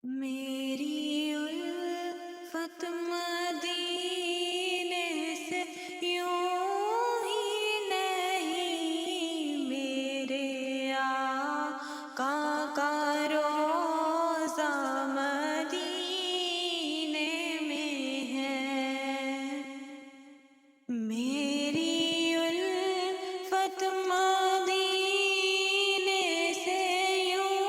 میری الفت مدینے سے یوں ہی نہیں، میرے آقا کا روضہ مدینے میں ہے۔ میری الفت مدینے سے یوں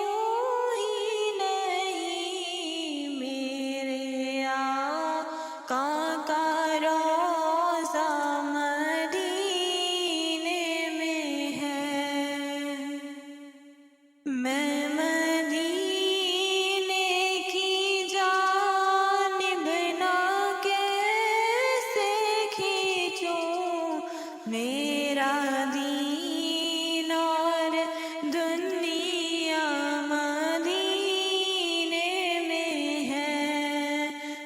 ہی نہیں، میرے آقا کا روضہ مدینے میں ہے۔ میں مدینے کی جانب نہ کیسے کھینچوں، میرا دین اور دنیا مدینے میں ہے۔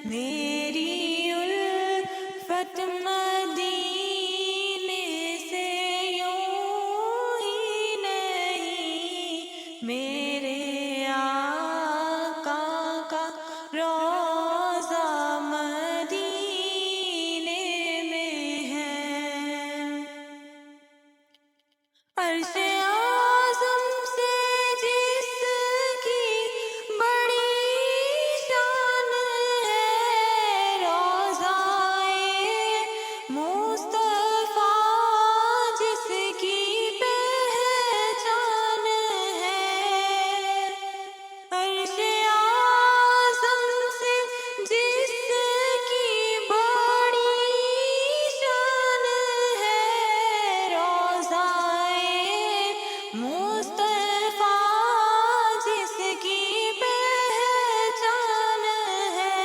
میری الفت مدینے سے یوں ہی نہیں، میرے آقا کا روضہ مدینے میں ہے۔ عرش اعظم سے جس کی بڑی شان ہے، روضائے مصطفیٰ جس کی پہچان ہے۔ عرش اعظم سے جس کی بڑی شان ہے، روضائے مصطفیٰ جس کی پہچان ہے،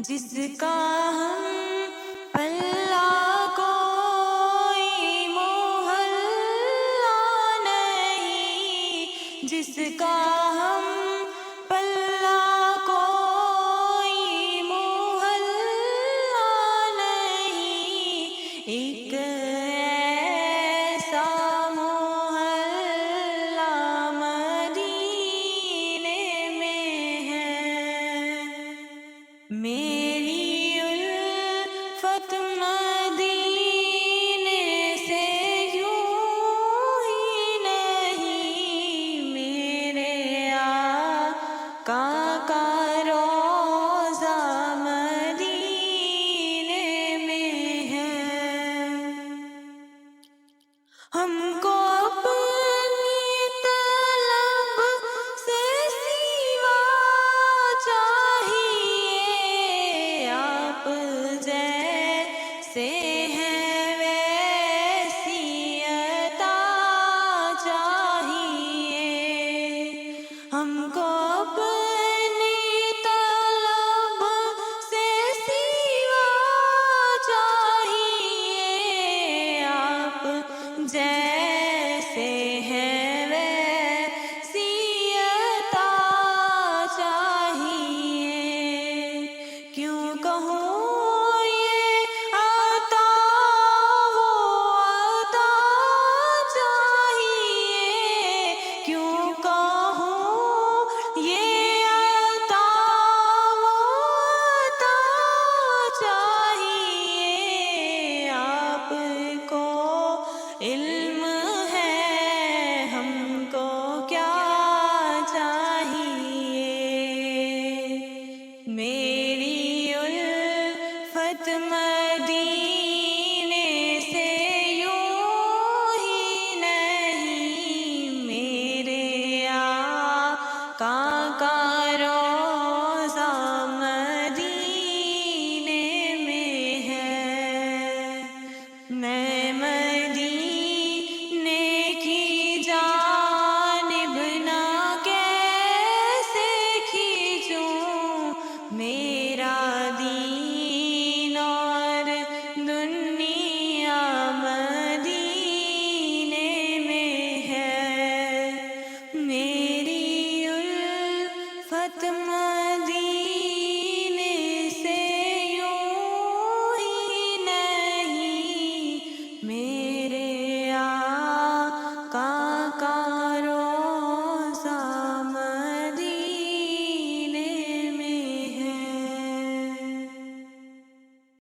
جس کا ہم پلہ کوئی محلہ نہیں، جس کا ہم پلہ کوئی محلہ نہیں، ایک ایسا محلہ مدینے میں ہے۔ میری الفت مدینے سے یوں ہی نہیں، میرے آقا کا روضہ مدینے میں ہے۔ ہم کو اپنی طلب سے سوا چاہیے، آپ جیسے ہیں ویسی عطا چاہیے۔ ہم کو